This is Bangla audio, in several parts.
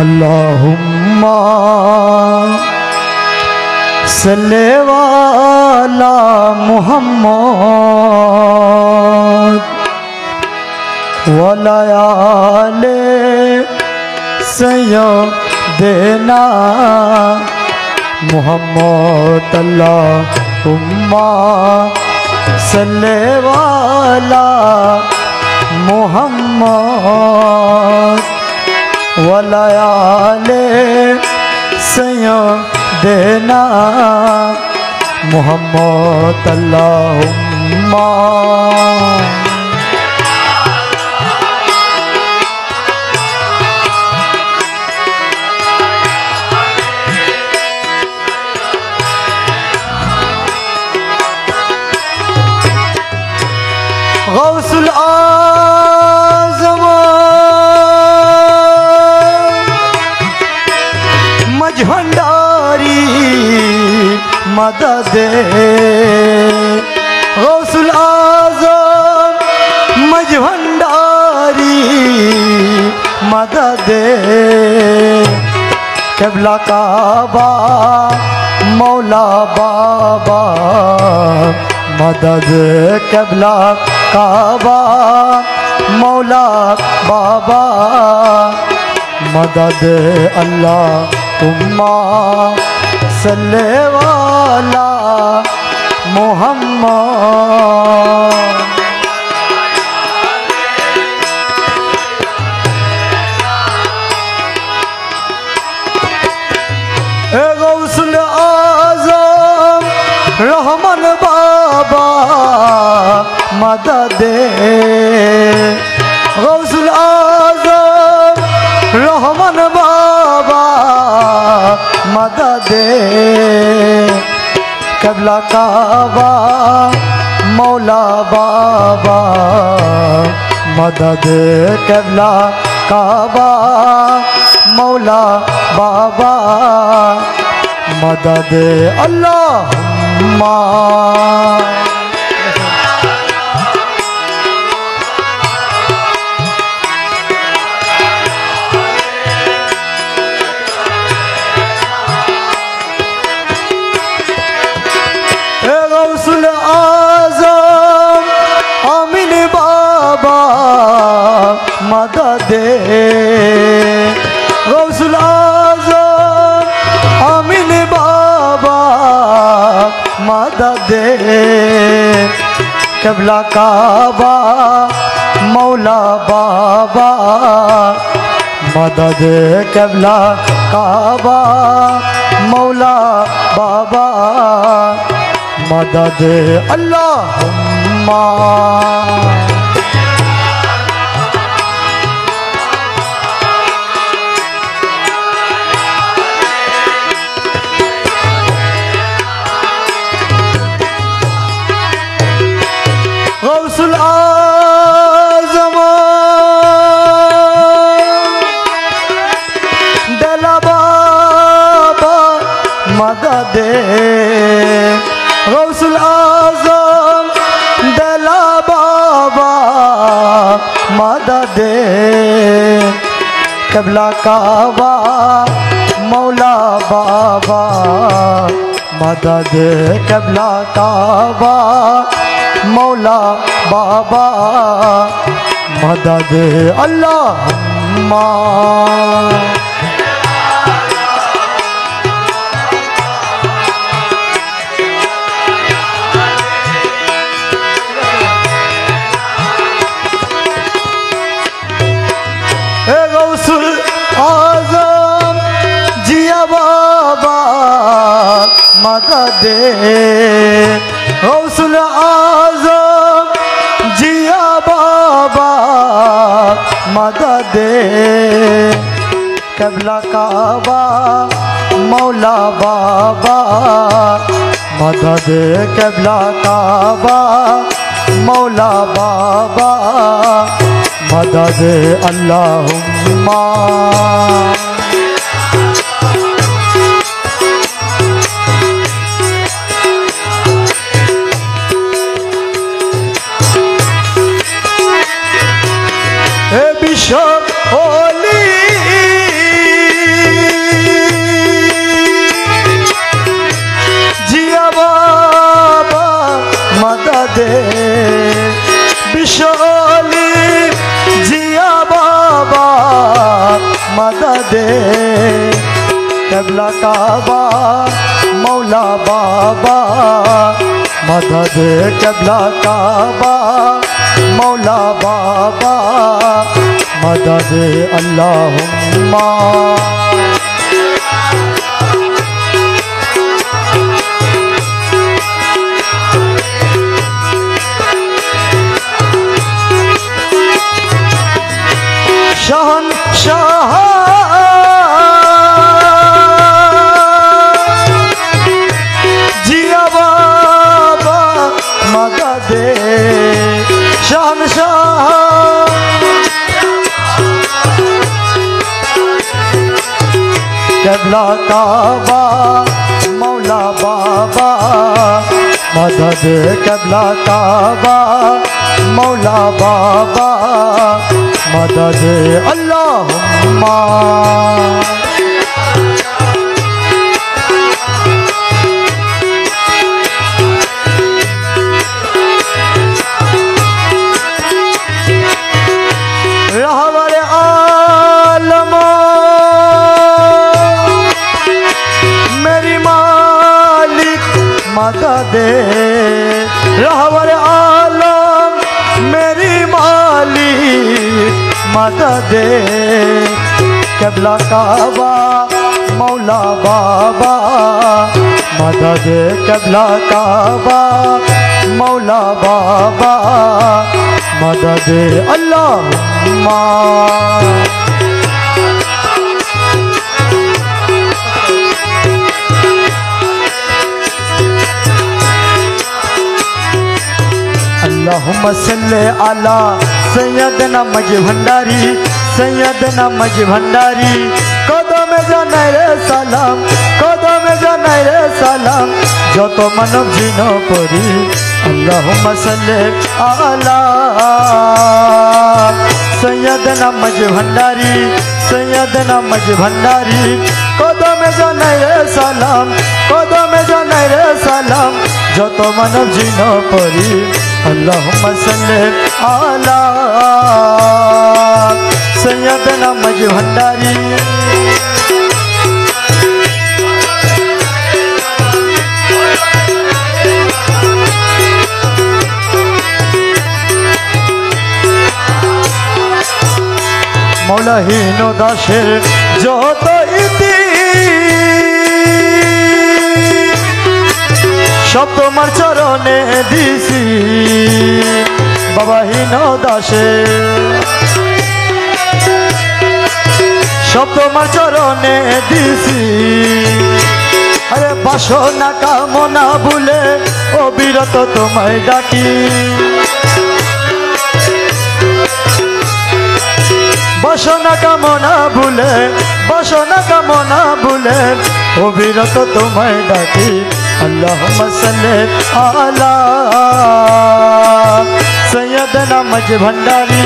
अल्लाहुम्मा सल्ले वाला मुहम्मद वाला आले सय्यदना मुहम्मद। अल्लाहुम्मा सल्ले वाला मुहम्मद वाला आले सय्यदना मुहम्मद। अल्लाहुम्मा गौसुल आज़म मझभंडारी मदद गौसुल आज़म मझभंडारी मदद क़िबला काबा मौला बाबा मदद क़िबला काबा मौला बाबा मदद। अल्लाहुम्मा सल्ले वाला मुहम्मद। ए गौसुल आज़म रहमान बाबा मदद गौसुल आज़म रहमान बाबा मदद क़िबला काबा मौला बाबा मदद क़िबला काबा मौला बाबा मदद। अल्लाहुम्मा गौसुल आज़म आमीन बाबा मदद गौसुल आज़म आमीन बाबा मदद क़िबला काबा मौला बाबा मदद क़िबला काबा मौला बाबा मदद। अल्लाहुम्मा गौसुल आज़म दला बाबा मदद गौसुल आज़म दला बाबा मदद क़िबला काबा मौला बाबा मदद क़िबला काबा मौला बाबा मदद। अल्लाहुम्मा गौसुल आज़म जिया बाबा मदद गौसुल आज़म जिया बाबा मदद क़िबला काबा मौला बाबा मदद क़िबला काबा मौला बाबा मदद। अल्लाहुम्मा विश्व होली दे क़िबला काबा मौला बाबा मदद क़िबला काबा मौला बाबा मदद अल्लाहुम्मा शहंशाह जिया बाबा मदद शहंशाह क़िबला काबा मौला बाबा मदद क़िबला काबा मौला बाबा मदद अल्लाहुम्मा रहबर आलम मेरी मालिक मदद रहबर आलम मेरी मालिक मदद क़िबला काबा मौला बाबा मदद क़िबला काबा मौला बाबा मदद अल्लाहुम्मा अल्लाहुम्मा सल्ले अला सैयदना मज भंडारी सैयदना मज भंडारी कदम जानाय रे सालाम कदम जानाय रे सालाम जो तो मानव जीन परी अल्लाहुम्मा सल्ले अला सैयदना मज भंडारी सैयदना मज भंडारी कदम जानाय रे सालाम कदम जानाय रे सालाम जो तो मानव जीन परी अल्लाहुम्मा सल्ले अला सैयदना मज भंडारी मौला हीनो दासेर যত ইতি সব তোমার চরণে দিছি বাবা হীন দাসে সব তোমার চরণে দিছি আরে বাসনা কামনা ভুলে অবিরত তোমায় ডাকি বাসনা কামনা ভুলে অবিরত তোমায় ডাকি अल्लाहुम्मा सल्ले अला सैयदना मज भंडारी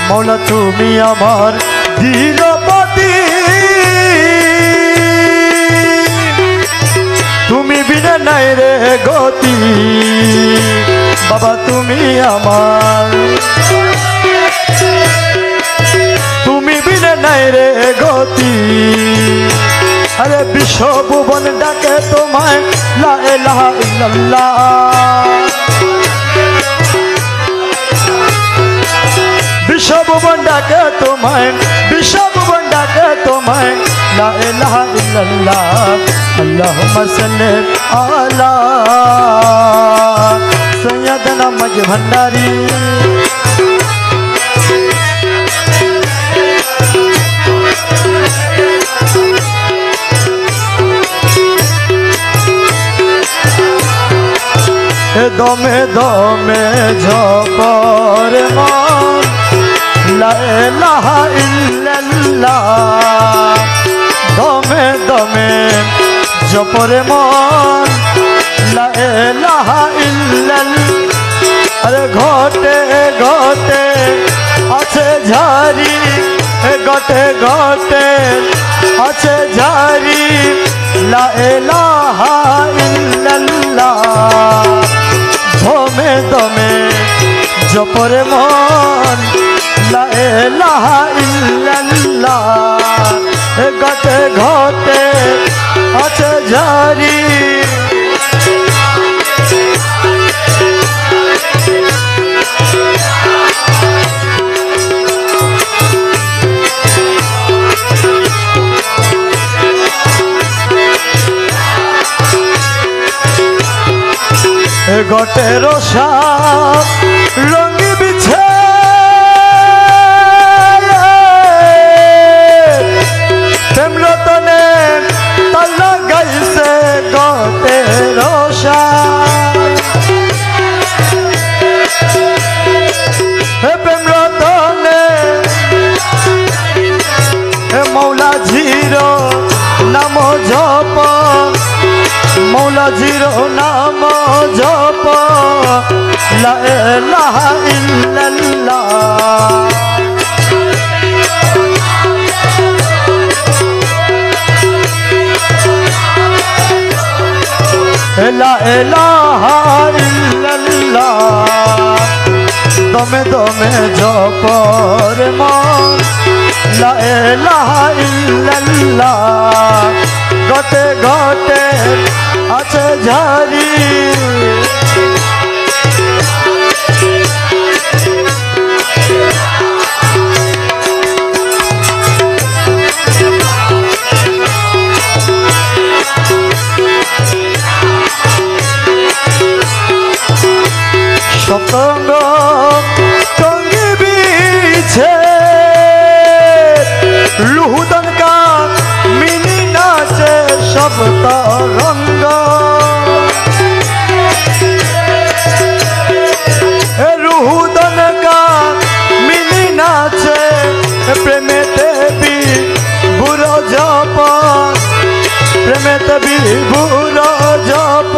मौला तुमी आमार दीनपति तुमी बिना নাই रे गति बाबा तुमी आमार तुमी बिना নাই रे गति अरे विश्व भुवन डाके तुम्हारे ला इलाहा इल्लल्लाह विश्व भुवन डाके तुम्हारे ला इलाहा इल्लल्लाह अल्लाहुम्मा सल्ले अला सैयदना मज भंडारी दमे दमे झपर मन ला इलाहा इल्लल्लाह दमे दमे जपरे मन ला इलाहा इल्लल्लाह अरे घटे घटे আছে ঝারি ঘটে ঘটে আছে ঝারি লা ইলাহা ইল্লাল্লাহ দমে দমে জপরে মন লা ইলাহা ইল্লাল্লাহ ঘটে ঘটে আছে জারি গটে রসা রঙি বিছে প্রেম রতনে তাল্লা গাইছে গটে রসা প্রেম রতনে মৌলা জিরো নাম জপ মৌলা জিরো নাম জপ লা ইলাহা ইল্লাল্লাহ লা ইলাহা ইল্লাল্লাহ দমে দমে জপর মন লা ইলাহা ইল্লাল্লাহ গটে গটে আছে ঝারি সতঙ্গ টঙ্গি বিছে লুহুদন কা মিনি নাচে সব তরঙ্গ লুহুদন কা মিনি নাচে প্রেমেতে বি বুড়ো জপ প্রেমেতে বি বুড়ো জপ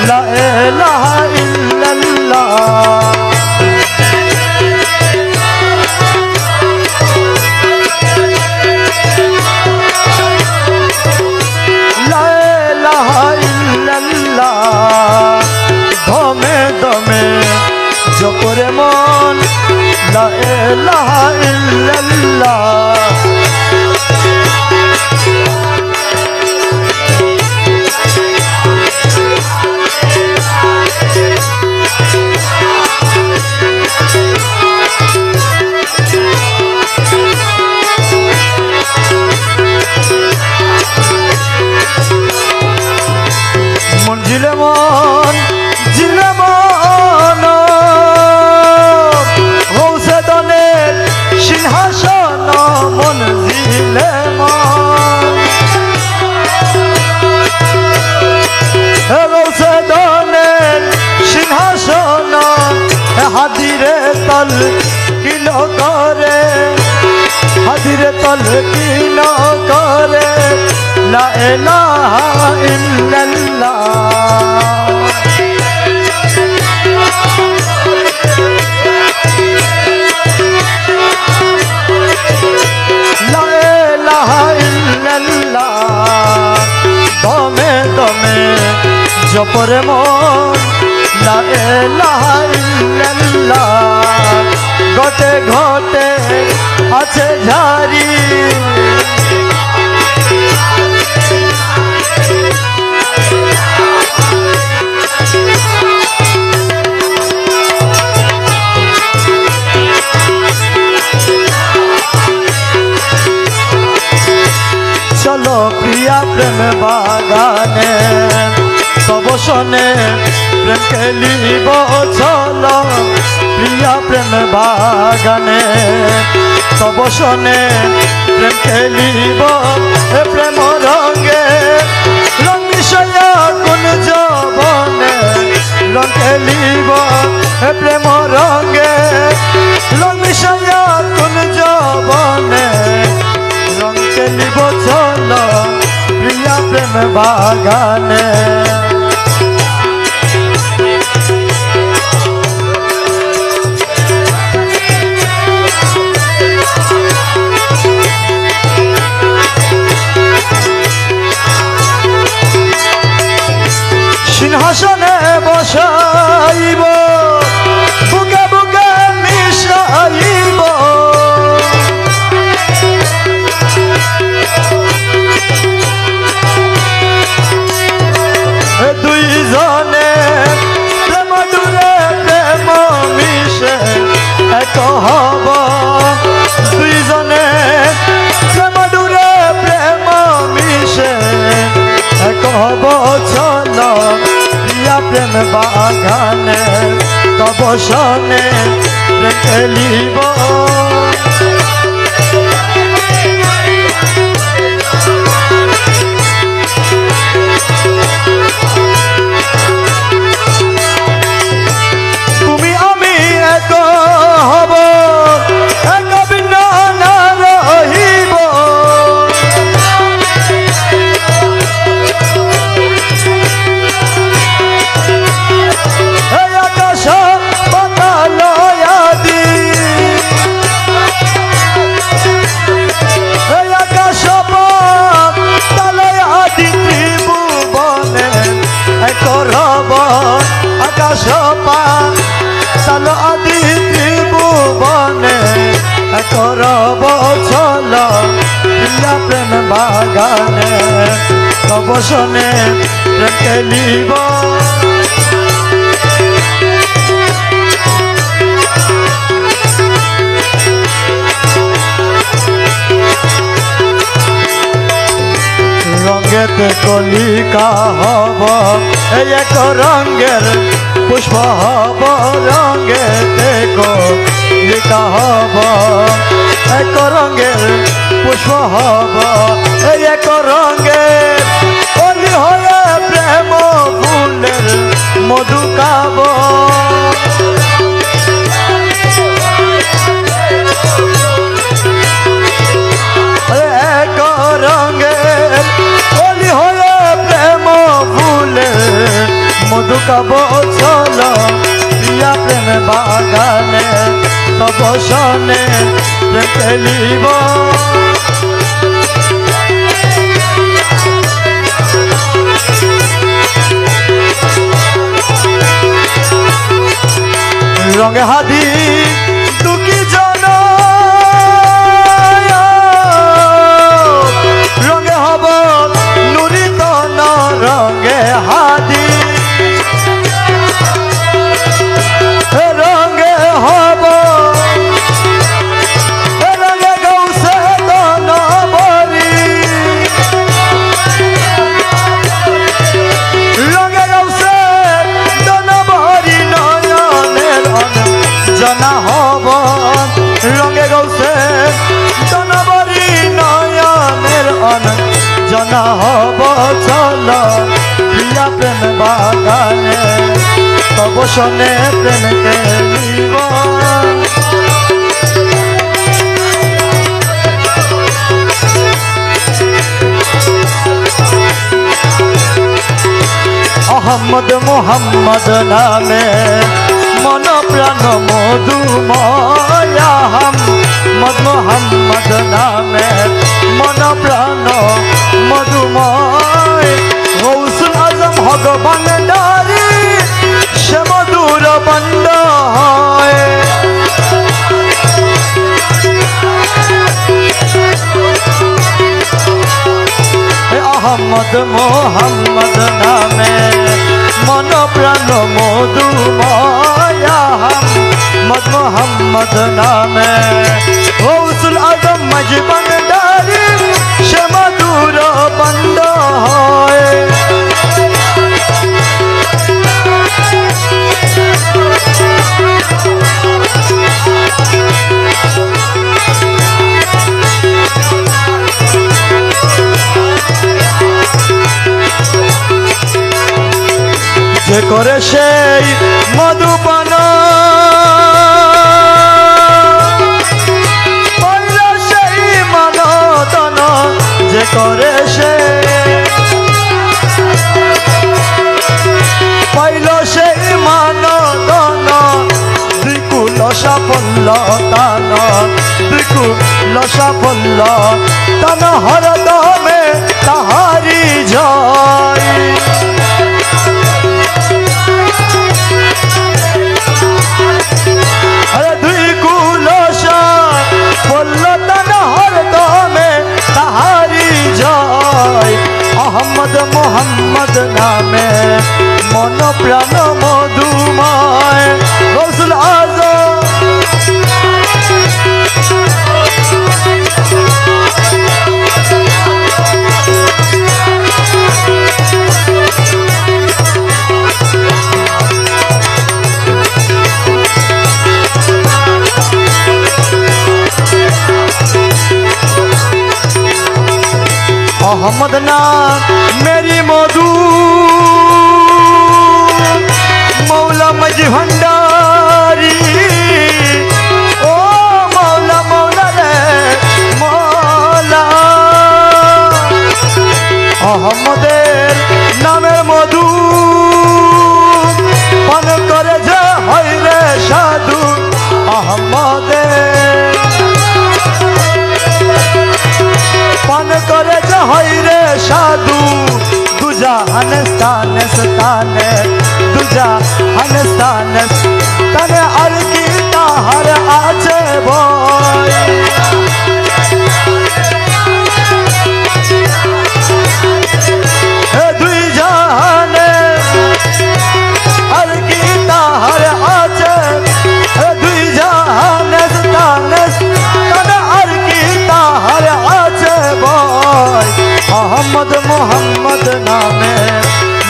লা ইলাহা ইল্লাল্লাহ লা ইলাহা ইল্লাল্লাহ দমে দমে জপরে মন লা ইলাহা ইল্লাল্লাহ জিলে মন গৌসে দনের সিংহাসন মন জিলে মন গৌসে দনের সিংহাসন হাদিরে তল কিল করে হাদিরে তল কিল করে লা ইলাহা ইল্লাল্লাহ লা ইলাহা ইল্লাল্লাহ দমে দমে জপরে মন লা ইলাহা ইল্লাল্লাহ ঘটে ঘটে আছে ঝারি চলো প্রিয়া প্রেম বাগানে তব শোনে প্রেম খেলিব চলো প্রিয়া প্রেম বাগানে তব শোনে প্রেম খেলিব প্রেম রঙে রঙ মিশাইয়া কোন যৌবনে রঙ খেলিব প্রেম রঙে রঙ মিশাইয়া কোন যৌবনে রঙ খেলিব চলো প্রিয়া প্রেম বাগানে প্রেম বাগানে তব সনে খেলিব তুমি আমি এক হব এক ভিন্ন না রহিব আকাশ পাতাল আদি আকাশ পাতাল আদি ত্রিভুবনে এক রব আকাশ পাতাল আদি ত্রিভুবনে এক রব চল প্রিয়া প্রেম বাগানে তব সনে খেলিব রঙেতে কলিকা হব এক রঙের পুষ্প হব রঙেতে কলিকা হব এক রঙের পুষ্প হব এক রঙের কলি হয়ে প্রেম ফুলের মধু খাব এক রঙের কলি হয়ে প্রেম ফুলের মধু খাব চল প্রিয়া প্রেম বাগানে তব সনে খেলিব রঙে হাদি দুঃখী জন রঙে হব নুরিতন রঙে হাদি রঙে হব রঙে গৌসে দন বরি রঙে গৌসে দন বরি নয়নের জনা হব রঙে গৌসে দন বরি নয়নের জনা হব চল প্রিয়া প্রেম বাগানে তব সনে প্রেম খেলিব আহমদ মোহাম্মদ নামে মন প্রাণ মধুময় আহমদ মোহাম্মদ নামে মন প্রাণ মধুময় গৌসুল আজম ভগবান ডারি সে মধুর বন্ড হয় আহমদ মোহাম্মদ নামে মন প্রাণ মধুময় আহমদ মোহাম্মদ নামে গৌসুল আজম মজবন ডারি সে মধুর বন্ড হয় যে করে সেই মধুপান পাইল সেই মানদন যে করে সে পাইল সেই মানদন দ্বিকুল সাফল্য তান দ্বিকুল সাফল্য তান হরদমে তাহারি জয় আহমদ মোহাম্মদ নামে মন প্রাণ মধুময় গৌসুল আজম मोहम्मद ना मेरी मधु मौला मज भंडारी ओ मौला मौला रे मौला अहमदेर नामेर मधु पान करे जे হয় রে সাধু अहमदेर पान करे जे হয় রে সাধু दूजा हनस्तान स्ताने दूजा हनस्तान तने अलगी ताहर आचे बोय दुई जहाने अलगी ताहर आचे दुई जहाने स्ताने तने अलगी ताहर आचे बोय अहमद मोहम्मद नामे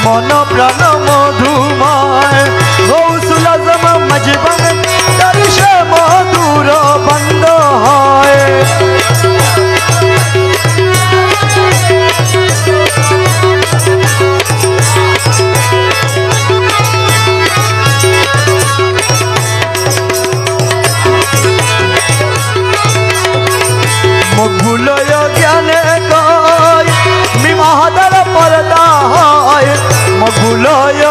मन प्राण मधुमय गौसुल आजम मजबन दर्शे मधुर बंद है मगुलय ज्ञाने गय मिमादर पर्दा है मगुलय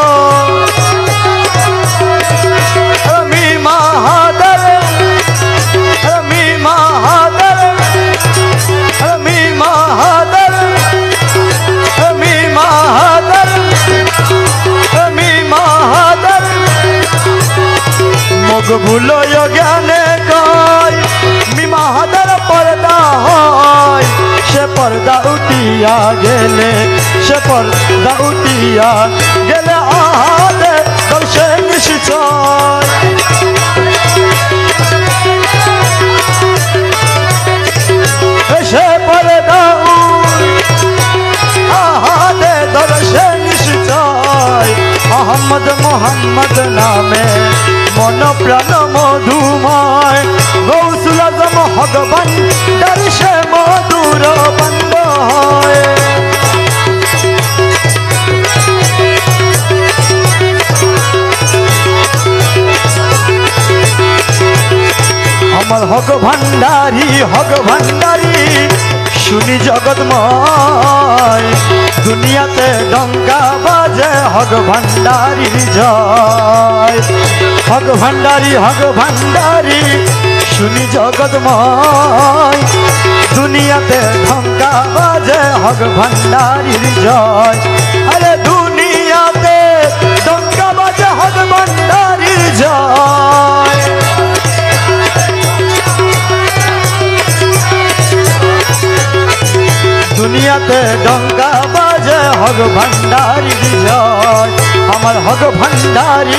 मिमादर मिमादर मिमादर मिमादर मिमादर मगुलय ज्ञाने गय मिमादर पर्दा है से पर्दा उठिया गेले से पर्दा उठिया गेले आहादे दर्शे निश्चय से पर्दा आहादे दर्शे निश्चय अहमद मोहम्मद नामे मन प्राण मधुमय गौसुल आजम भगवान दर्शे मधुर बंद है अमर हग भंडारी सुनी जगतमय दुनियाते डंका बाजे हग भंडारी जय हग भंडारी सुनी जगतमय दुनियाते डंका बाजे हग भंडारी जय अरे दुनियाते डंका बाजे हग भंडारी जय दुनियाते डंका बाजे हग भंडारी जय हमार हग भंडारी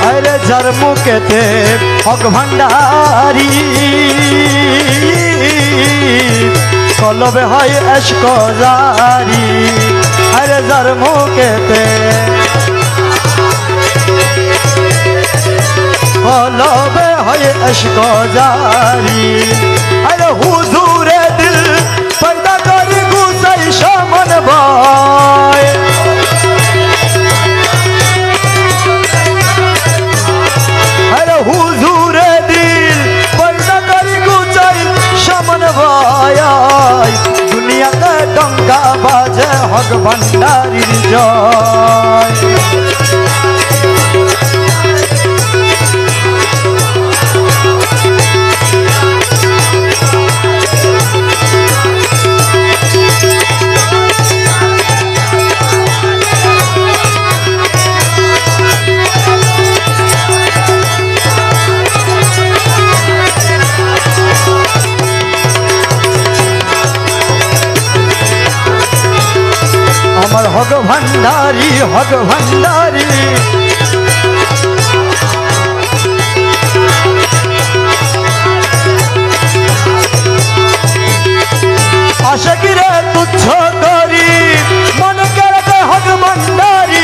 अरे जरमु के थे हग भंडारी कलबे है एशक जारी अरे जरमु के थे कलबे है इश्क जारी अरे हुजूरे दिल पैदा करी गुसई शमन भाई अरे हुजूरे दिल पैदा करी गुसई शमन भाई दुनिया के डंका बाजे हग भंडारी जय अमर हग भंडारी आशिकी रे तुच्छ करी मन कर हग भंडारी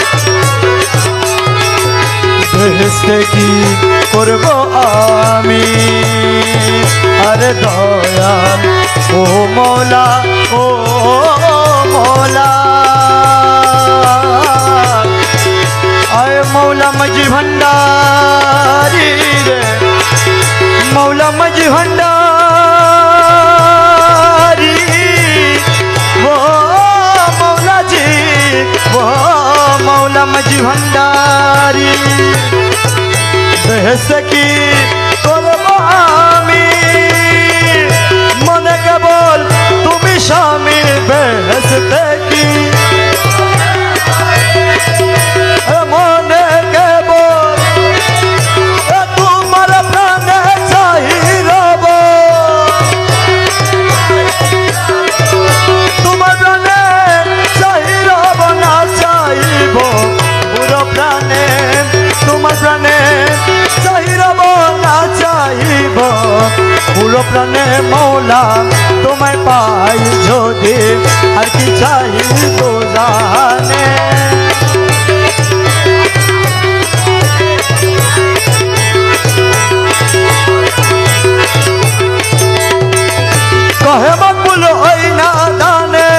সে কি করব আমি আরে দয়াল ও মৌলা ও মৌলা আয় মৌলা মাঝি ভান্ডারি রে মৌলা মাঝি ভান্ডারি ও মৌলা জি ও মৌলা মাঝি ভান্ডারি বেহেশতে কি করব আমি মনে কেবল তুমি স্বামী বেহেশতে কি মনে কেবল তোমার প্রাণে চাই রব তোমার প্রাণে চাই রব না চাইব পুরো প্রাণে তোমার প্রাণে চাই রব না চাইব পুরো প্রাণে মৌলা তোমায় পাই যদি আর কি চাই তো জানে कहे मकबूल होई ना दाने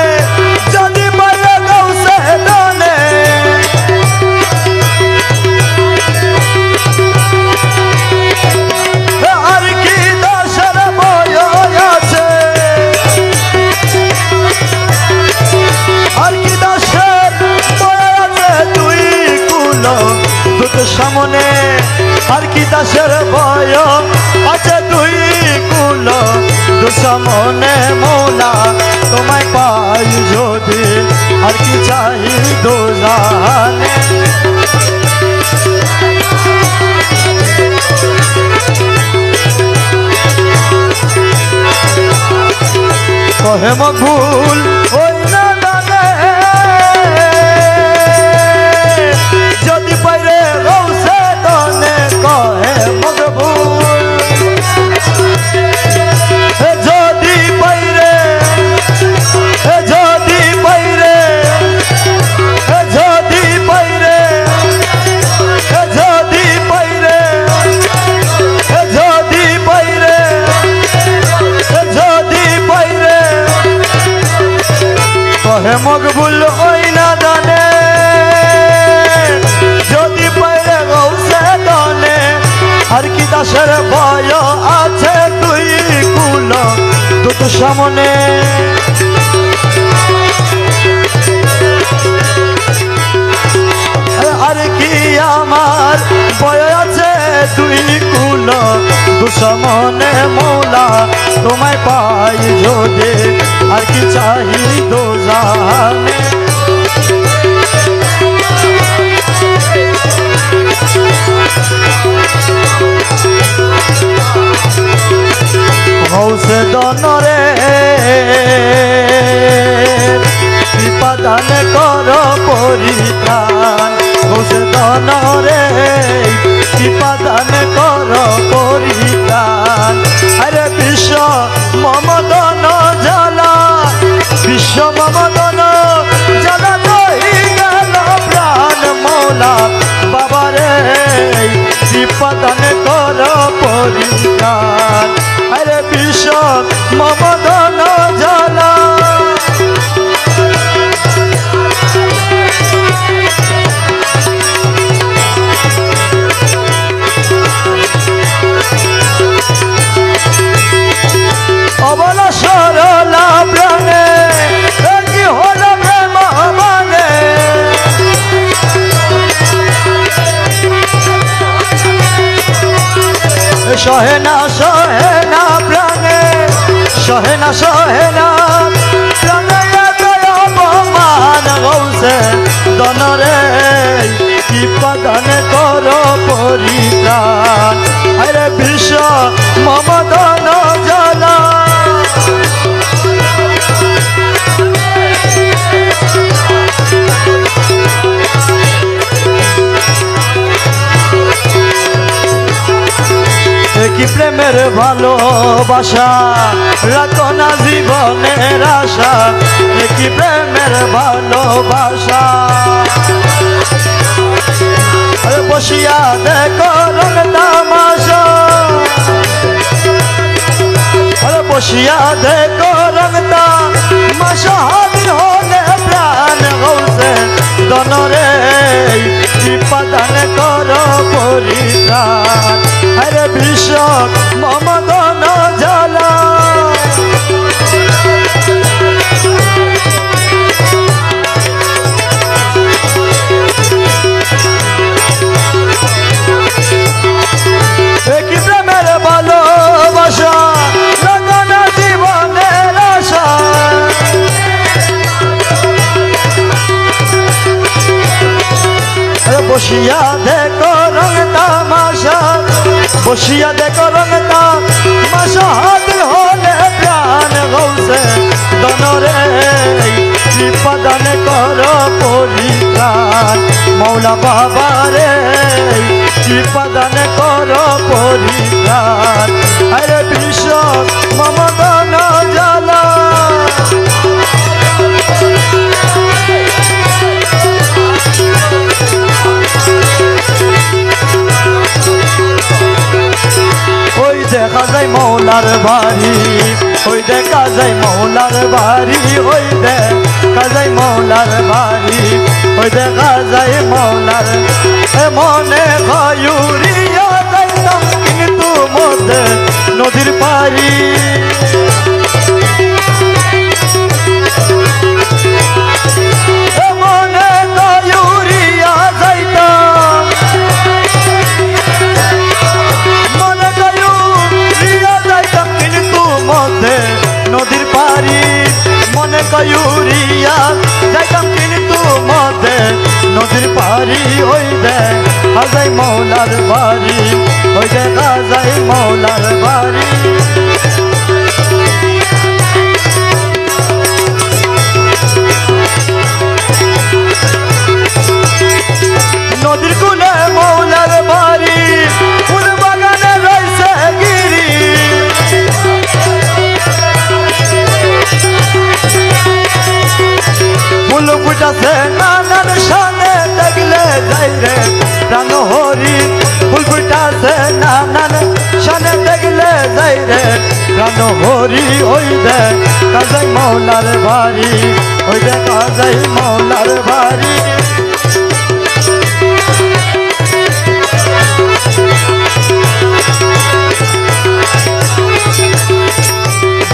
जदी पाए गौसे दाने আর কি দাসের বয় আছে আর কি দাসের বয় আছে তুই কুল দুধ সামনে আর কি দাসের বয় আছে তুই কুল দুসমনে মৌলা তোমায় পাই যদি আর কি চাই দোজানে কহে মকবুল ওই না দানে যদি পাইরে গৌসে দনে কহে মকবুল যদি পাইরে যদি পাইরে যদি পাইরে যদি পাইরে যদি পাইরে যদি পাইরে কহে মকবুল ওই না দানে যদি পাইরে গৌসে দনে আর কি দাসের ভয় আছে তুই কুল দুধ সামনে আর কি আমার ভয় আছে তুই কুল দুসমনে মৌলা তোমায় পাই যদি আর কি চাই দোজানে হৌসে দনরে কৃপা দান কর পরিত্রাণ হৌসে দনরে কৃপা দান কর পরিত্রাণ আরে বিশ্ব মমদন জ্বালা বিশ্ব মমদন জ্বালা দহি গেল প্রাণ মৌলা বাবারে কৃপা দান কর পরিত্রাণ আরে বিশ্ব মমদন জ্বালা অবলা সরলা প্রাণে কি হল প্রেম মানে সহে না প্রাণে সহে না প্রাণে অপমান গৌসে দনরে কৃপা দান কর পরিত্রাণ আরে বিশ্ব মমদন জ্বালা কি প্রেমের ভালোবাসা রাখো না জীবনের আশা কি প্রেমের ভালোবাসা বসিয়া দেখো রং তামাশা, বসিয়া দেখো রং তামাশা, হাজির হলে প্রাণ গৌসে দনরে কৃপা দান করো পরিত্রাণ। আরে বিশ্ব মমদন জ্বালা কি প্রেমের ভালোবাসা লাগানো জীবনের আশা, বসিয়া দেখো রং তামাশা, বসিয়া দেখো রং তামাশা, হাজির হলে প্রাণ গৌসে দনরে কৃপা দান করো পরিত্রাণ। মৌলা বাবা রে কৃপা দান করো পরিত্রাণ। আরে বিশ্ব মমদন জ্বালা ওই দেখা যায় মৌলার বাড়ি, ওই দেখা যায় মৌলার বাড়ি, ওই দেখা যায় মৌলার বাড়ি, ওই দেখা যায় মৌলার মনে ভয়ুরিয়া যাইতাম কিন্তু মধ্যে নদীর পাড়ি। মনে ভয়ুরিয়া যাইতাম, মনে ভয়ুরিয়া যাইতাম কিন্তু মধ্যে নদীর পাড়ি, মনে ভয়ুরিয়া যাইতাম কিন্তু মধ্যে নদীর পাড়ি। ওই দেখা যায় মৌলার বাড়ি, ওই দেখা যায় মৌলার বাড়ি। নদীর কুলে মৌলার বাড়ি, ফুল বাগানে রয়েছে গিরি, ফুল ফুটাছে নানান শানে দেখলে যাই রে প্রাণ হরি, ফুল ফুটাছে নানান শানে দেখলে যাই রে প্রাণ হরি। ওই দেখা যায় মৌলার বাড়ি, ওই দেখা যায় মৌলার বাড়ি।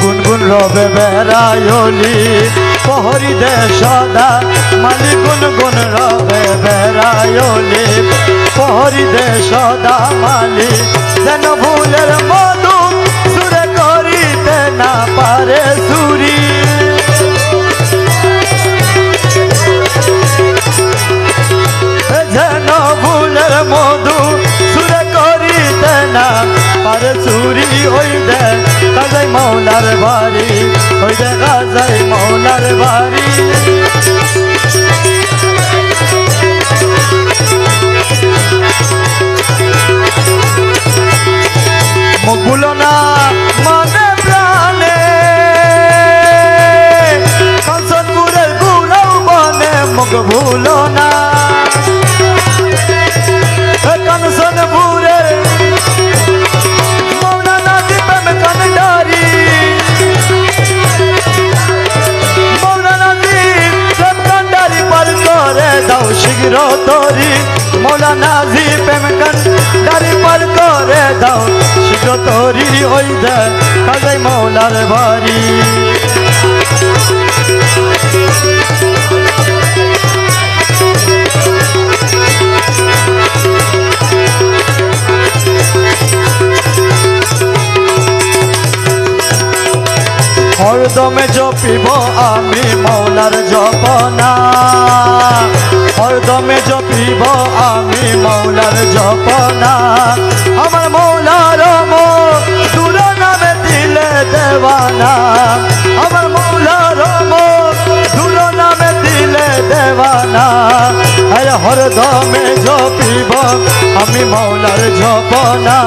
গুনগুন রবে বেড়ায়লি পহরি দে সদা মালি, গুনগুন রবে বেড়ায়লি পহরি দে সদা মালি, যেন ভুলের মধু সুরে করিতে না পারে সুরি। যেন ভুলের মধু সুরে করিতে না পারে চুরি। ওই দেখা যায় মৌলার বাড়ি, ওই দেখা যায় মৌলার বাড়ি। মুখ ভুলো না মনে প্রাণে, কাঞ্চনপুরের গুড়াও বনে মুখ ভুলো না, কাঞ্চনপুরের মৌলানা দীপেম কান্ডারি, মৌলানা দীপেম কান্ডারি পার করে দাও শীঘ্র তরি, মৌলানা দীপেম কান্ডারি পার করে দাও শীঘ্র তরি। ওই দেখা যায় মৌলার বাড়ি। হরদমে জপিব আমি মৌলার জপনা, হরদমে জপিব আমি মৌলার জপনা। আমার মৌলার মধুর নামে দিলে দেওয়ানা, আমার মৌলার মধুর নামে দিলে দেওয়ানা। আরে হরদমে জপিব আমি মৌলার জপনা।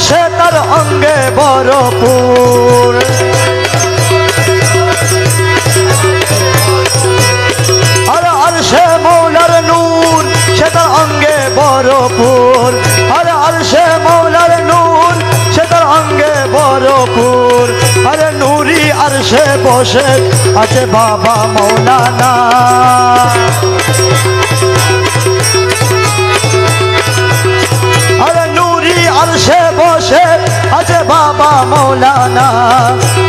সে তার অঙ্গে ভরপুর আর সে মৌলার নূর সে তার অঙ্গে ভরপুর আর সে মৌলার নূর সে তার অঙ্গে ভরপুর আরে নূরি আর সে বসে আছে বাবা মৌলানা আরে নূরি আর সে বসে আছে বাবা মৌলানা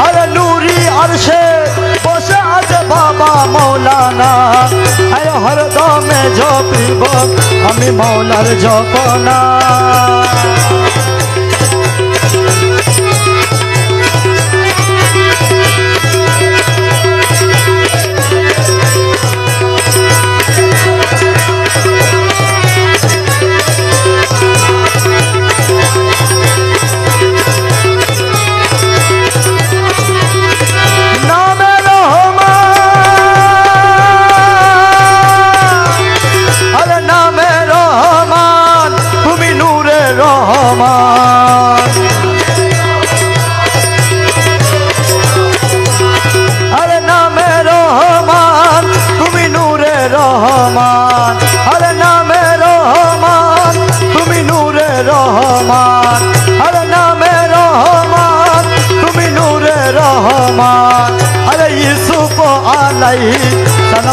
আরে নূরি আর সে বসে আছে বাবা মৌলানা আরে হরদমে জপিব আমি মৌলার জপনা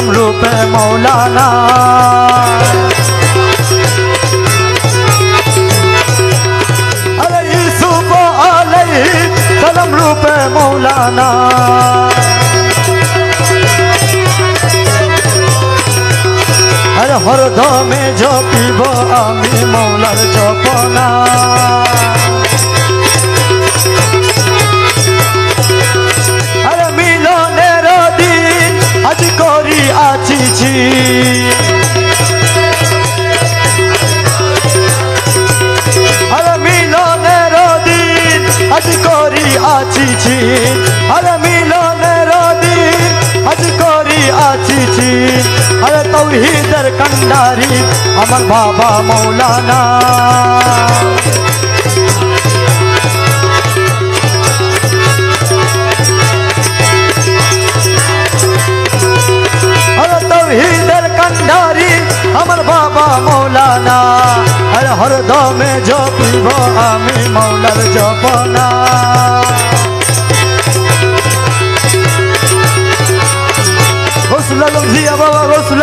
सनम रूपे मौलाना अरे यूसुफ अलैहि सनम रूपे मौलाना अरे हरदमे जपिब आमी मौलार जपना आज करी आछिछि अरे मिलनेर दिन आज करी आछिछि अरे मिलनेर दिन आज करी आछिछि अरे तौहीदेर कंडारी आमार बाबा मौलाना तौहीदेर कंडारी आमार बाबा मौलाना अरे हरदमे जपिब आमी मौलार जपना गौसुल जिया बाबा गौसुल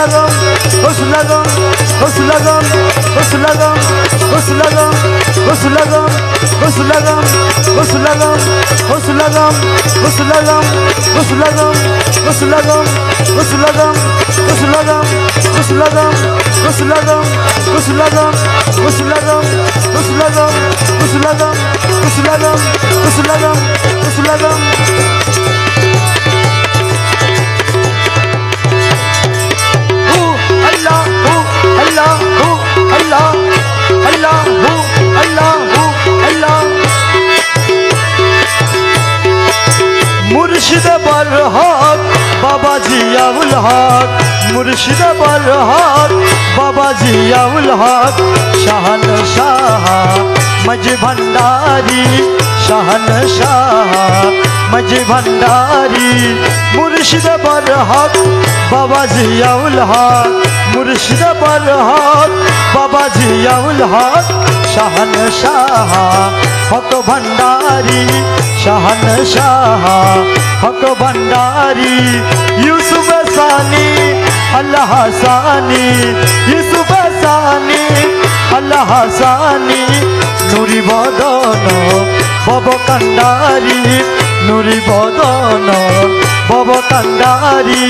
मुर्शिद बरहक बाबा जियाउल हक मुर्शिद बरहक बाबा जियाउल हक शहनशाह मज भंडारी शहनशाह मज भंडारी मुर्शिद बरहक बाबा जियाउल हक मुर्शिद बरहक बाबा जियाउल हक शहनशाह हक भंडारी शहनशाह हक भंडारी यूसुफ सानी अल्लाह सानी यूसुफ सानी अल्लाह सानी नूरी बदन बब कंडारी नूरी बदन बब कंडारी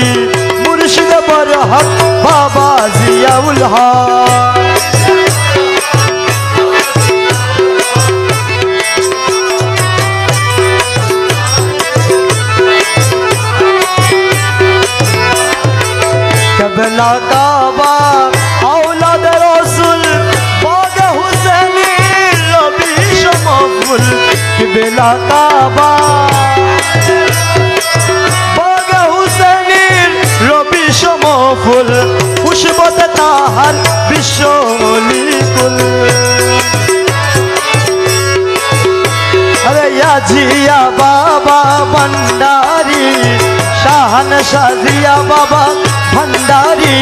मुर्शिद बरहक बाबा जियाउल हक कबला काबा औलाद रसूल बाग हुसैनी रबी शमफुल कबला काबा बाग हुसैनी रबी शमफुल खुशबत ताहर बिशोली कुल या जिया बाबा भंडारी शहंशाह जिया बाबा भंडारी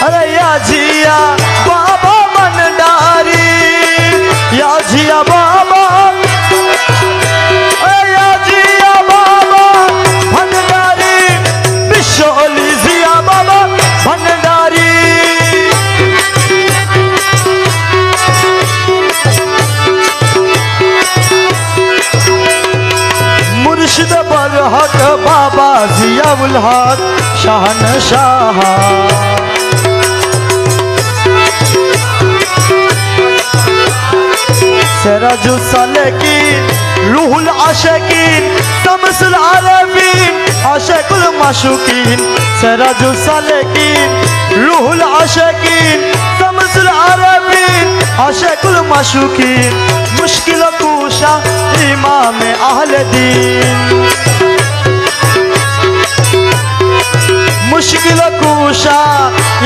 अरे या जिया बाबा भंडारी या जिया बाबा या जिया बाबा भंडारी बिशोली जिया बाबा भंडारी मुर्शिद बरहक बाबा जियाउल हक शहंशाह सिराजुल सालिकीन रूहुल आशिकीन शम्सुल आरफीन आशिकुल माशूकीन सिराजुल सालिकीन रूहुल आशिकीन शम्सुल आरफीन आशिकुल माशूकीन मुश्किल कुशा इमाम अहले दीन मुश्किल कुशा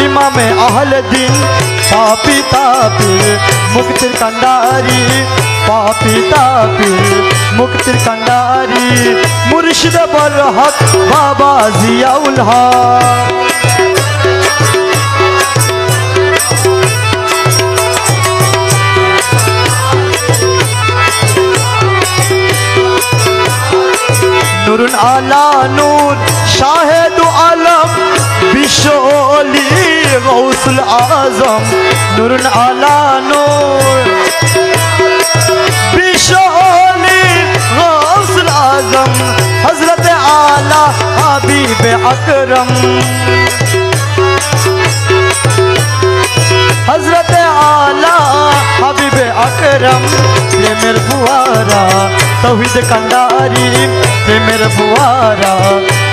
इमाम अहले दीन पापी तापीर मुक्तिर कंडारी पापी तापीर मुक्तिर कंडारी मुर्शिद बरहक बाबा जियाउल हक नूरुन आला नूर शाहिद आलम बिशोली गौसुल आजम नूरुन आला नूर बिशोली गौसुल आजम हजरत आला हबीब अकरम हजरत आला हबीब अकरम प्रेमेर फुआरा तौहीद कंडारी प्रेमेर फुआरा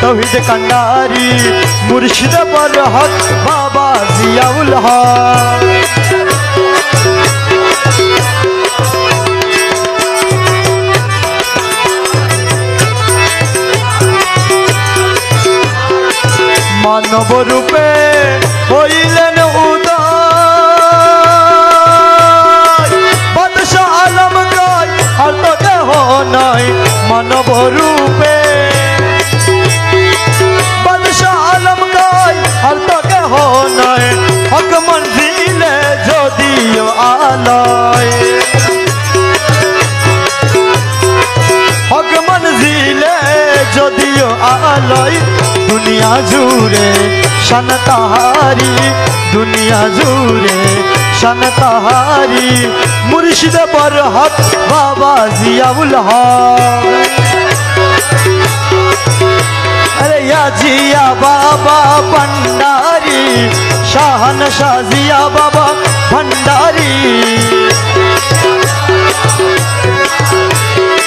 तौहीद कंडारी मुर्शिद बरहक बाबा जियाउल हक मानव रूपे हইলেন उदय बादशाह आलम गाय আর তো দেহ নাই मानव रूपे बादशाह आलम गाय আর তো দেহ নাই হক মঞ্জিলে যদিও আলয় হক মঞ্জিলে যদিও আলয় दुनिया जूरे शन तहारी दुनिया जूरे शन तहारी मुर्शिद बरहक बाबा जियाउल हक अरे या जिया बाबा भंडारी शहंशाह जिया बाबा भंडारी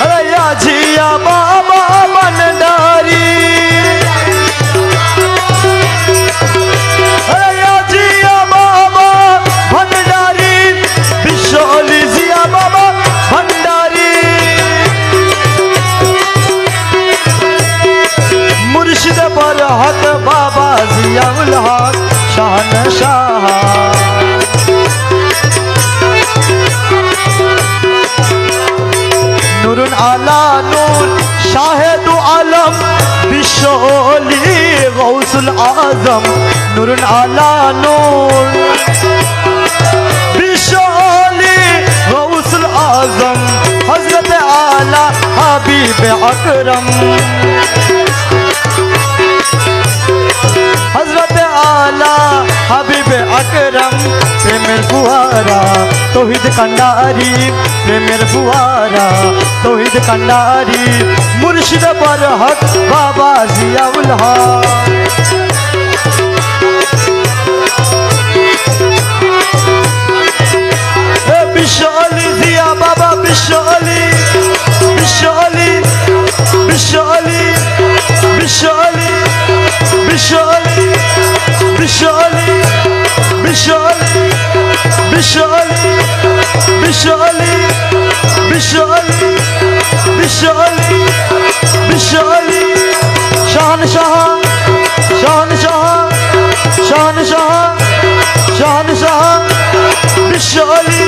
अरे या जिया बाबा भंडारी मुर्शिद बरहक बाबा जियाउल हक शहंशाह नूरुन आला नूर शाहिद आलम बिशोली गौसुल आजम नूरुन आला नूर बिशोली गौसुल आजम हजरत आला हबीब अकरम हजरत आला हबीब अकरम प्रेमेर फुआरा तौहीद कंडारी प्रेमेर फुआरा तौहीद कंडारी मुर्शिद बरहक बाबा जियाउल हक बिशोली जिया बाबा बिशोली बिशोली बिशोली बिशोली बिशोली बिशोली बिशोली बिशोली बिशोली बिशोली बिशोली बिशोली शहंशाह शहंशाह शहंशाह शहंशाह बिशोली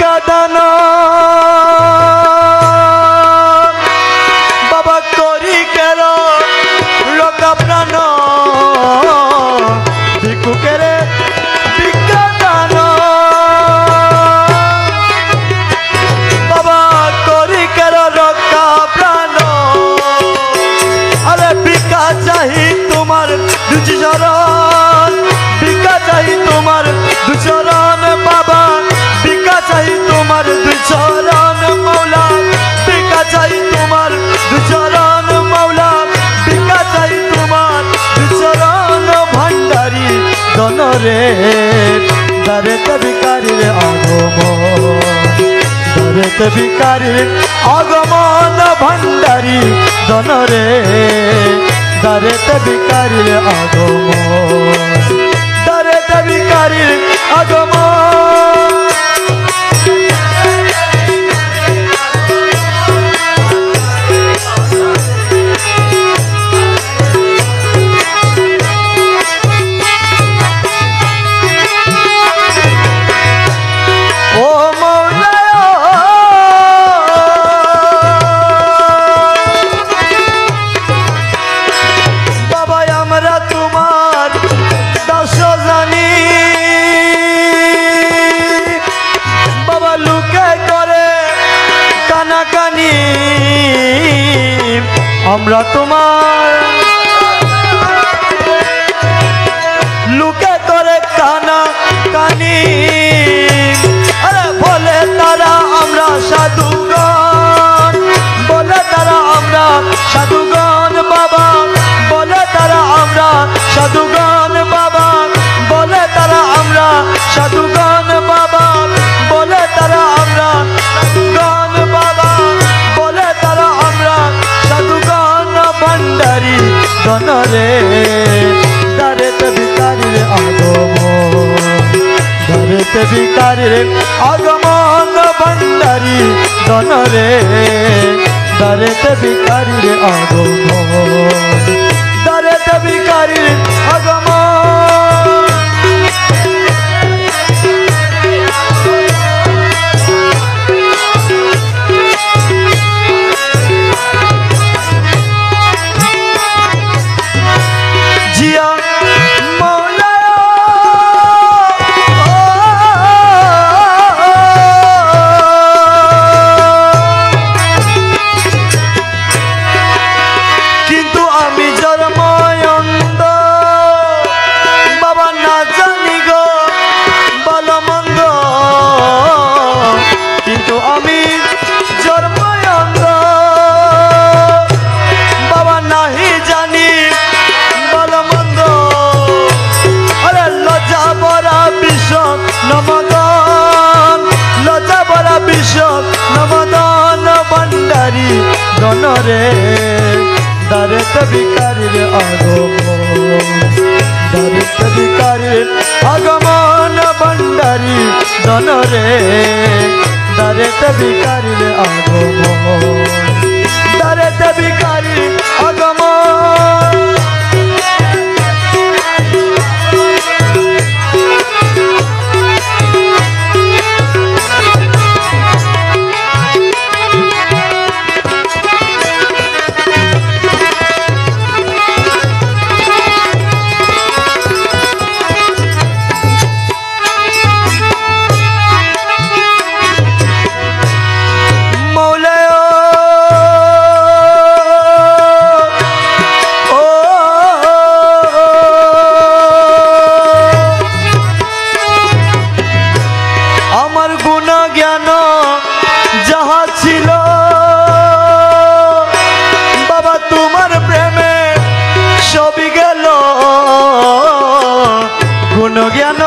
রে দারেতে ভিকারির আগমন দারেতে ভিকারির আগমন ভান্ডারি ধন রে দারেতে ভিকারির আগমন দারেতে ভিকারির আগমন আমরা তোমার লুকে করে কানা কানি আরে বলে তারা আমরা সাধুগণ বলে তারা আমরা সাধুগণ বাবা বলে তারা আমরা সাধুগণ বাবা বলে তারা আমরা সাধুগণ বাবা বলে তারা আমরা সাধুগণ বাবা বলে তারা আমরা সাধুগণ ভান্ডারি ধন রে দারেতে ভিকারির আগমন দারেতে ভিকারির আগমন ভান্ডারি ধন রে দারেতে ভিকারির আগমন দারেতে ভিকারির আগমন জিয়া কিন্তু আমি জন্ময়ন্দ বাবা না জানি গো ভালো মন্দ কিন্তু আমি জন্ময়ন্দ বাবা নাহি জানি ভালো মন্দ আরে লজ্জা বরা বিশ্ব নমদন লজ্জা বরা বিশ্ব নমদন ভান্ডারি ধন রে দারেতে ভিকারির আগমন দারেতে ভিকারির আগমন ভান্ডারি ধন রে দারেতে ভিকারির আগমন দারেতে ভিকারির আগমন জ্ঞান যাহা ছিল বাবা তোমার প্রেমে সবই গেল গুণ জ্ঞান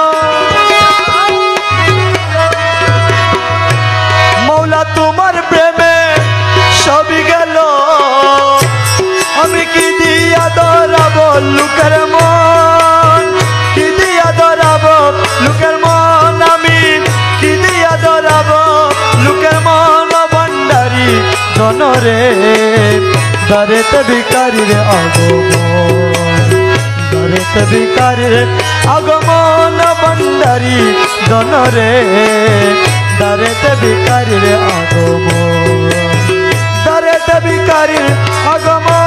মৌলা তোমার প্রেমে সবই গেল আমি কি দিয়া ধরাব লোকের মন কি দিয়া ধরাব লোকের মন আমি কি দিয়া ধরাব লোকের মন ভান্ডারি ধন রে দারেতে ভিকারির আগমন দারেতে ভিকারির আগমন ভান্ডারি ধন রে দারেতে ভিকারির আগমন দারেতে ভিকারির আগমন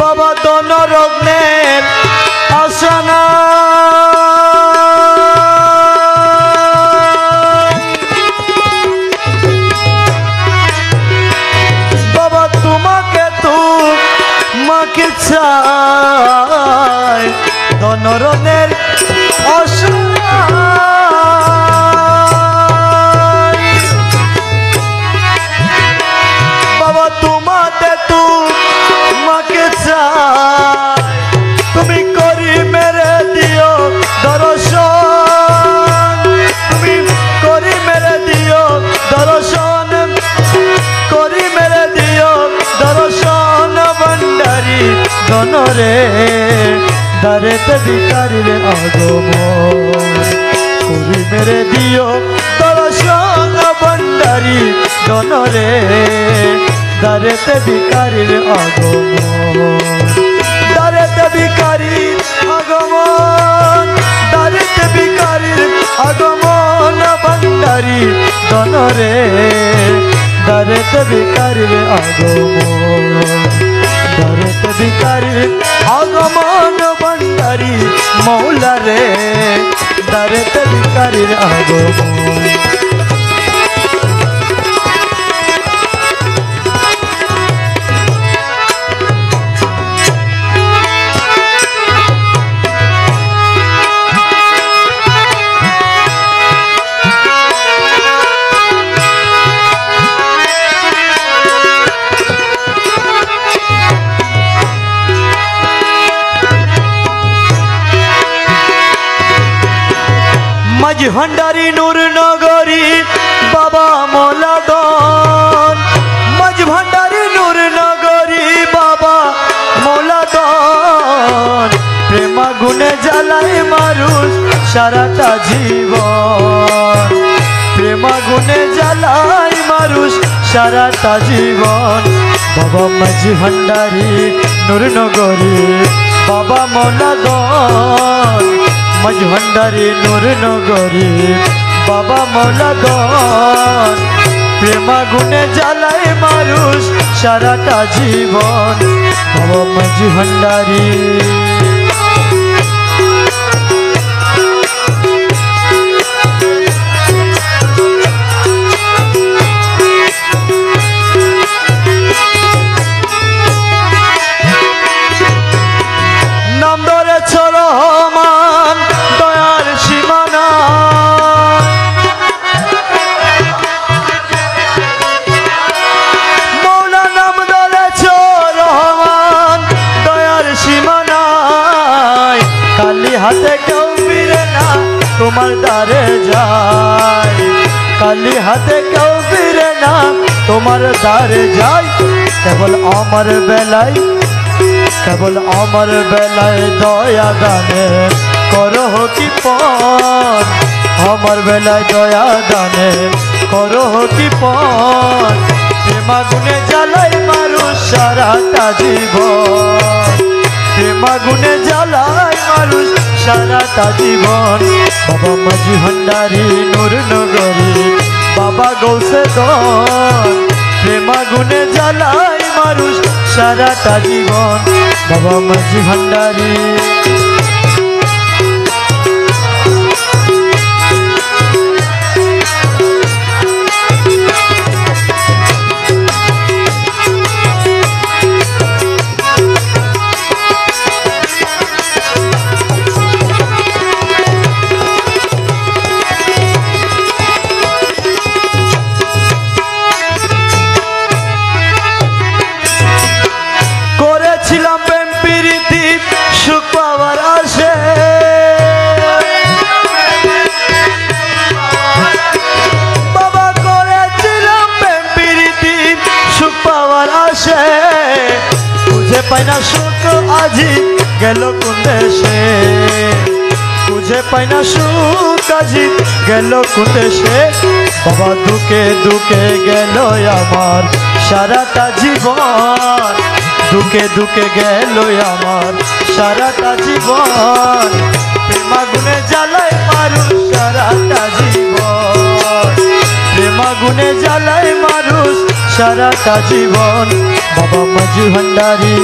বাবা দন রগ্নের আসনা বাবা তোমাকে তো মাকে চাই অনরনের অসহায় বাবা তোমাতে তোমাকে চাই তুমি করি মেরে দিও দর্শন তুমি করি মেরে দিও দর্শন করি মেরে দিও দর্শন ভণ্ডারি গণরে দারেতে ভিখারির আগমন করি মেরে দিও দর্শন ভণ্ডারি গণরে দারেতে ভিখারির আগমন দারেতে ভিখারির আগমন দারেতে ভিখারির আগমন ভণ্ডারি গণরে দারেতে ভিখারির আগমন দারেতে ভিখারির আগমন ভণ্ডারি মৌলা রে দারেতে ভিখারির আগমন মাঝ ভান্ডারি নূর নগরী বাবা মৌলাদন মাঝ ভান্ডারি নূর নগরী বাবা মৌলাদন প্রেমা গুণে জ্বালায় মানুষ সারাটা জীবন প্রেমা গুণে জ্বালায় মানুষ সারাটা জীবন বাবা মাঝ ভান্ডারি নূর নগরী বাবা মৌলাদন মাঝ ভান্ডারি নূর নগরী বাবা মৌলাদন প্রেমা গুণে জ্বালায় মানুষ সারাটা জীবন বাবা মাঝ ভান্ডারি নাম ধরেছ রহমান দয়ার সীমানা মৌলা নাম ধরেছ রহমান দয়ার সীমানায় কালি হাতে কেউ ফিরে না তোমার দ্বারে যায় কালি হাতে কেউ ফিরে না তোমার দ্বারে যায় কেবল আমার বেলায় কেবল আমার বেলায় দয়া দানে করো কি পন আমার বেলায় দয়া দানে করো কি পন প্রেমা গুণে জ্বালাই মানুষ সারাটা জীবন প্রেমা গুণে জ্বালাই মানুষ সারাটা জীবন বাবা মাঝ ভান্ডারি নূর নগরী বাবা গৌসে দন প্রেমা গুণে জ্বালাই মানুষ সারাটা জীবন বাবা মাঝ ভান্ডারি করেছিলাম প্রেম প্রীতি সুখ পাওয়ার আসে বাবা করেছিলাম প্রেম প্রীতি সুখ পাওয়ার আসে বুঝে পাই না সুখ আজি গেল কোন দেশে বুঝে পাই না সুখ আজি গেল কোন দেশে বাবা দুঃখে দুঃখে গেল আমার সারাটা জীবন দুঃখে দুঃখে গেল আমার সারাটা জীবন প্রেমা গুণে জ্বালায় মানুষ সারাটা জীবন প্রেমা গুণে জ্বালায় মানুষ সারাটা জীবন বাবা মাঝ ভান্ডারি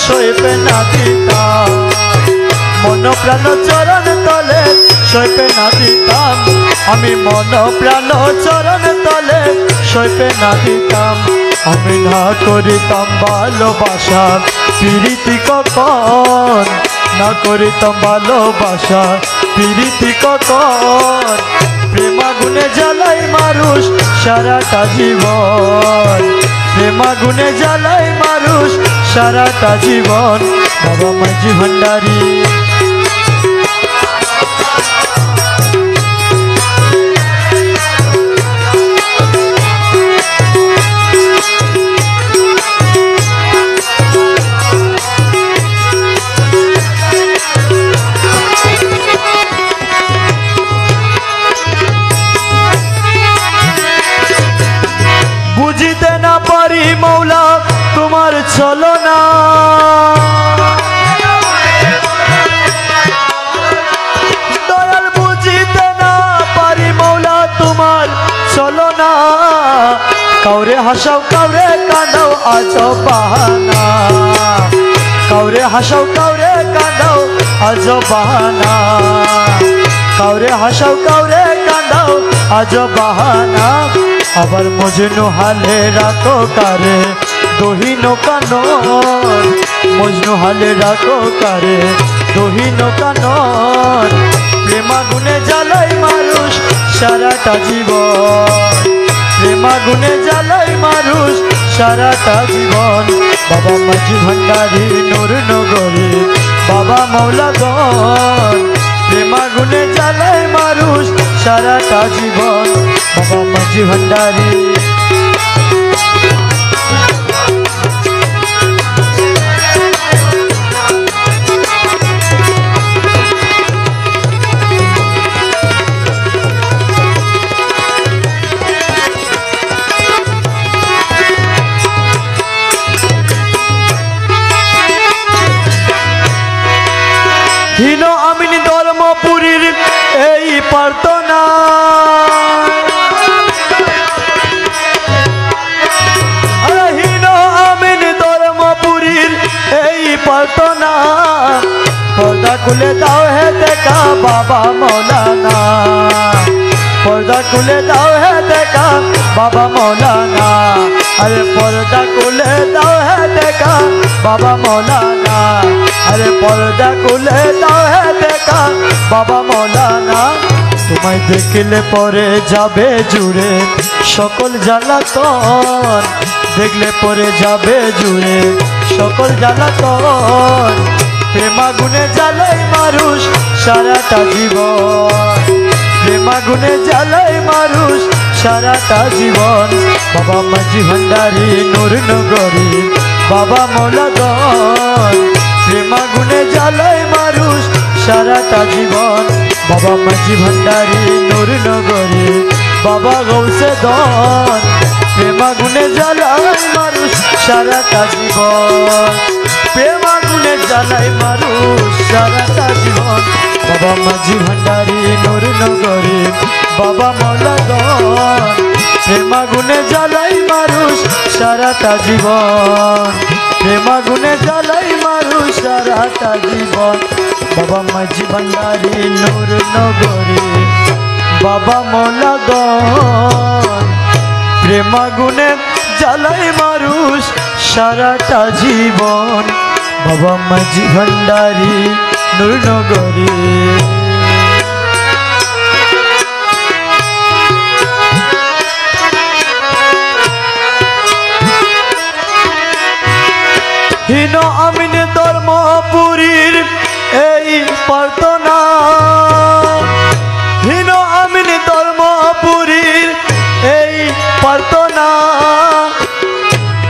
সইবে না দিতাম মন প্রাণ চরণ তলে সইবে না দিতাম আমি মন প্রাণ চরণ তলে সইবে না দিতাম আমি না করিতাম ভালোবাসা প্রীতি কখন না করিতাম ভালোবাসা প্রীতি কখন প্রেমাগুনে জ্বালাই মানুষ সারাটা জীবন প্রেমাগুনে জ্বালাই মানুষ সারাটা জীবন বাবা মাঝি ভান্ডারী বুঝিতে না পারি মৌলা তোমার চলো না দয়াল বুঝিতে না পারি মৌলা তোমার চলো না কাউরে হাসাও কাউরে কাঁদাও আজ বাহানা কাউরে হাসাও কাউরে কাঁদাও আজ বাহানা কাউরে হাসাও কাউরে কাঁদাও আজ বাহানা আবার মজনু হালে রাখো কারে দহিনো কানন মজনু হালে রাখো কারে দহিনো কানন প্রেমাগুনে জ্বালাই মানুষ সারাটা জীবন প্রেমাগুনে জ্বালাই মানুষ সারাটা জীবন বাবা মাঝি ভান্ডারী নূর নগরী বাবা মৌলাগণ প্রেমাগুনে জ্বালাই মানুষ সারাটা জীবন বাবা মাঝি ভান্ডারী হীন আমিন ধর্মপুরীর এই প্রার্থনা হীন আমিন ধর্মপুরীর এই প্রার্থনা পর্দা খুলে দাও হে দেখা বাবা মৌলানা পর্দা খুলে দাও হে দেখা বাবা মৌলানা अरे पर्दा कुले दाओ है देखा बाबा मौलाना अरे पर्दा कुले दाओ है देखा बाबा मौलाना तुम्हें देखले परे जाबे जुड़े सकल জ্বালাতন देखले परे जाबे जुड़े सकल জ্বালাতন প্রেমাগুনে জ্বালাই মানুষ সারাটা জীবন প্রেমাগুনে জ্বালাই মানুষ সারাটা জীবন বাবা মাঝি ভান্ডারী নূর নগরী বাবা মৌলাগণ প্রেমাগুনে জ্বালাই মানুষ সারাটা জীবন বাবা মাঝি ভান্ডারী নূর নগরী বাবা গৌসে দন প্রেমাগুনে জ্বালাই মানুষ সারাটা জীবন প্রেমাগুনে জ্বালাই মানুষ সারাটা জীবন বাবা মাঝি ভান্ডারী নূর নগরী বাবা মৌলাগণ প্রেমাগুনে জ্বালাই মানুষ সারাটা জীবন প্রেমাগুনে জ্বালাই মানুষ সারাটা জীবন বাবা মাঝি ভান্ডারী নূর নগরী বাবা মৌলাগণ প্রেমাগুনে জ্বালাই মানুষ সারাটা জীবন বাবা মাঝি ভান্ডারী নূর নগরী হীন আমিন ধর্মপুরীর এই প্রার্থনা হীন আমিন ধর্মপুরীর এই প্রার্থনা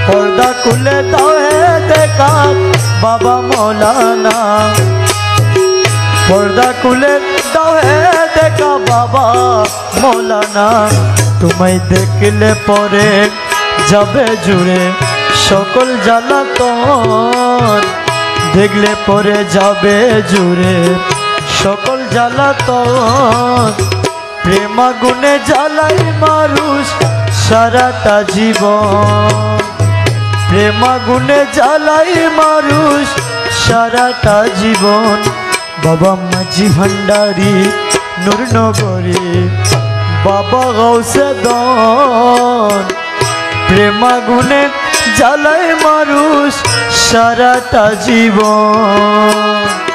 पर्दा खुले दाओ है देखा बाबा मौलाना पर्दा खुले दाओ है देखा बाबा मौलाना तुम्हें देखले परे जाबे जुड़े सकल জ্বালাতন देखले परे जाबे जुड़े सकल জ্বালাতন প্রেমাগুনে জ্বালাই মানুষ সারাটা জীবন প্রেমা গুনে জ্বালাই মানুষ সারাটা জীবন। বাবা মাঝি ভান্ডারি নূরনগরী বাবা গৌসে দন, প্রেমা গুনে জ্বালাই মানুষ সারাটা জীবন।